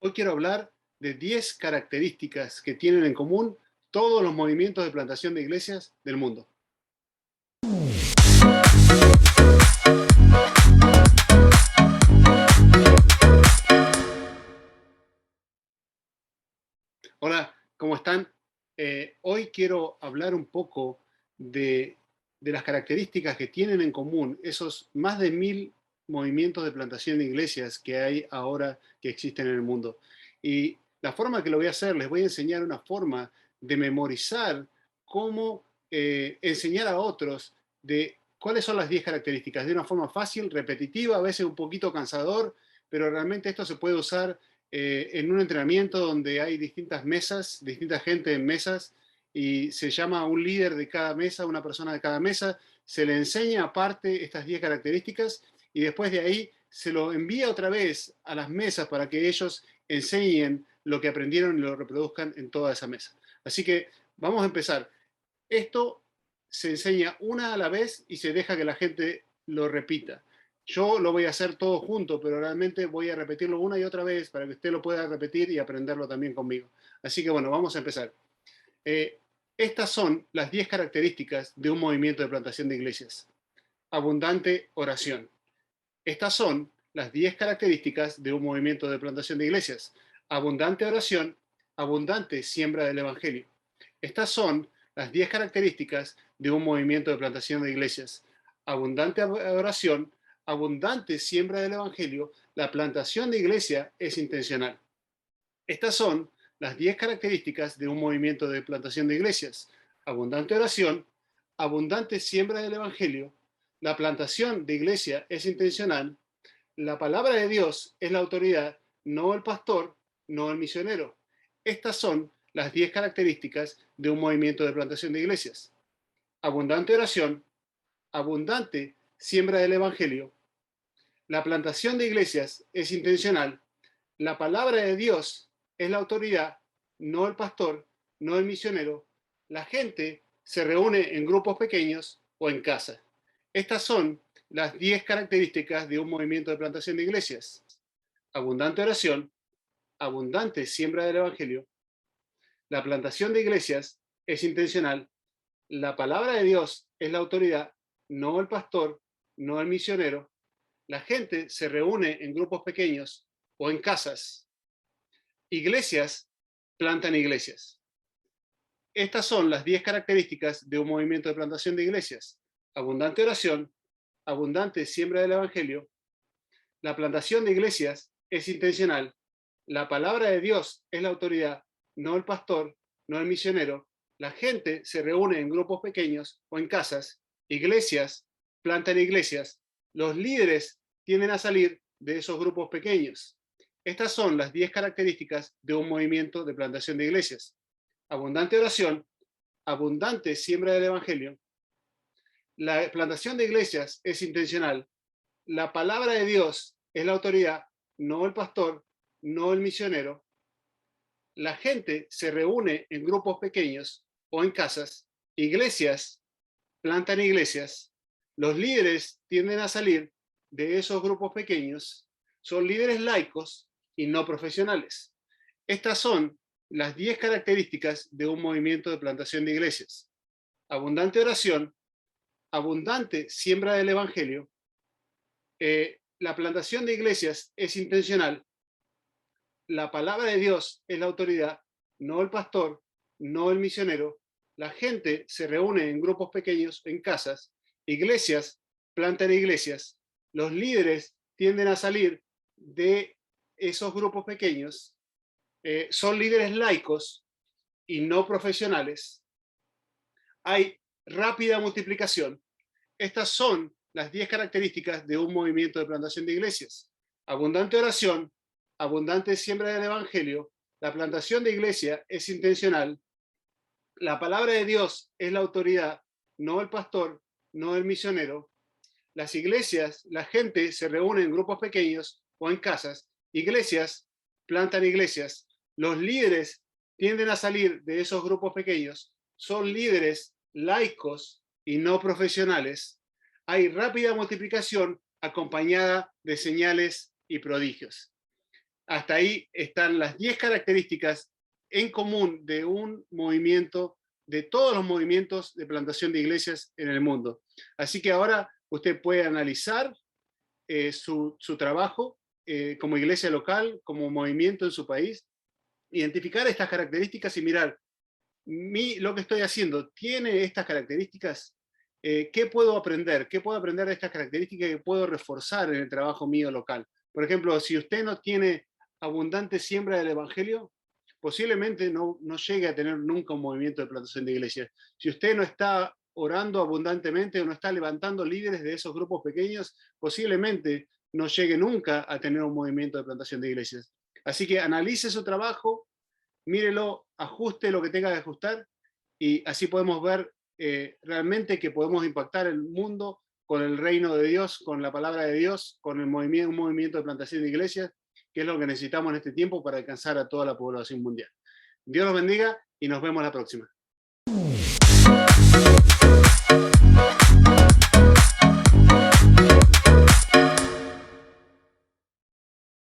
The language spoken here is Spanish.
Hoy quiero hablar de 10 características que tienen en común todos los movimientos de plantación de iglesias del mundo. Hola, ¿cómo están? Hoy quiero hablar un poco de, de las características que tienen en común esos más de 1000 movimientos de plantación de iglesias que hay ahora que existen en el mundo. Y la forma que lo voy a hacer, les voy a enseñar una forma de memorizar cómo enseñar a otros de cuáles son las 10 características, de una forma fácil, repetitiva, a veces un poquito cansador, pero realmente esto se puede usar en un entrenamiento donde hay distintas mesas, distinta gente en mesas, y se llama a un líder de cada mesa, una persona de cada mesa, se le enseña aparte estas 10 características y después de ahí se lo envía otra vez a las mesas para que ellos enseñen lo que aprendieron y lo reproduzcan en toda esa mesa. Así que vamos a empezar. Esto se enseña una a la vez y se deja que la gente lo repita. Yo lo voy a hacer todo junto, pero realmente voy a repetirlo una y otra vez para que usted lo pueda repetir y aprenderlo también conmigo. Así que bueno, vamos a empezar. Eh, Estas son las 10 características de un movimiento de plantación de iglesias. Abundante oración. Estas son las 10 características de un movimiento de plantación de iglesias. Abundante oración, abundante siembra del evangelio. Estas son las 10 características de un movimiento de plantación de iglesias. Abundante oración, abundante siembra del evangelio. La plantación de iglesia es intencional. Estas son las 10 características de un movimiento de plantación de iglesias. Abundante oración, abundante siembra del evangelio. La plantación de iglesia es intencional. La palabra de Dios es la autoridad, no el pastor, no el misionero. Estas son las 10 características de un movimiento de plantación de iglesias. Abundante oración, abundante siembra del evangelio. La plantación de iglesias es intencional. La palabra de Dios es la autoridad, no el pastor, no el misionero. La gente se reúne en grupos pequeños o en casa. Estas son las 10 características de un movimiento de plantación de iglesias. Abundante oración, abundante siembra del evangelio. La plantación de iglesias es intencional. La palabra de Dios es la autoridad, no el pastor, no el misionero. La gente se reúne en grupos pequeños o en casas. Iglesias plantan iglesias. Estas son las 10 características de un movimiento de plantación de iglesias. Abundante oración, abundante siembra del evangelio. La plantación de iglesias es intencional. La palabra de Dios es la autoridad, no el pastor, no el misionero. La gente se reúne en grupos pequeños o en casas. Iglesias plantan iglesias. Los líderes tienden a salir de esos grupos pequeños. Estas son las 10 características de un movimiento de plantación de iglesias. Abundante oración, abundante siembra del evangelio. La plantación de iglesias es intencional. La palabra de Dios es la autoridad, no el pastor, no el misionero. La gente se reúne en grupos pequeños o en casas. Iglesias plantan iglesias. Los líderes tienden a salir de esos grupos pequeños. Son líderes laicos y no profesionales. Estas son las 10 características de un movimiento de plantación de iglesias. Abundante oración, abundante siembra del evangelio. La plantación de iglesias es intencional. La palabra de Dios es la autoridad, no el pastor, no el misionero. La gente se reúne en grupos pequeños, en casas. Iglesias plantan iglesias. Los líderes tienden a salir de esos grupos pequeños. Son líderes laicos y no profesionales. Hay rápida multiplicación. Estas son las 10 características de un movimiento de plantación de iglesias. Abundante oración, abundante siembra del evangelio. La plantación de iglesia es intencional. La palabra de Dios es la autoridad, no el pastor, no el misionero. Las iglesias, la gente se reúne en grupos pequeños o en casas. Iglesias plantan iglesias. Los líderes tienden a salir de esos grupos pequeños. Son líderes laicos y no profesionales. Hay rápida multiplicación acompañada de señales y prodigios. hasta ahí están las 10 características en común de un movimiento, de todos los movimientos de plantación de iglesias en el mundo. Así que ahora usted puede analizar su trabajo como iglesia local, como movimiento en su país, identificar estas características y mirar, lo que estoy haciendo tiene estas características. ¿Qué puedo aprender? ¿Qué puedo aprender de estas características que puedo reforzar en el trabajo mío local? Por ejemplo, si usted no tiene abundante siembra del evangelio, posiblemente no llegue a tener nunca un movimiento de plantación de iglesias. Si usted no está orando abundantemente o no está levantando líderes de esos grupos pequeños, posiblemente no llegue nunca a tener un movimiento de plantación de iglesias. Así que analice su trabajo, mírelo, ajuste lo que tenga que ajustar y así podemos ver realmente que podemos impactar el mundo con el reino de Dios, con la palabra de Dios, con un movimiento de plantación de iglesias, que es lo que necesitamos en este tiempo para alcanzar a toda la población mundial. Dios los bendiga y nos vemos la próxima.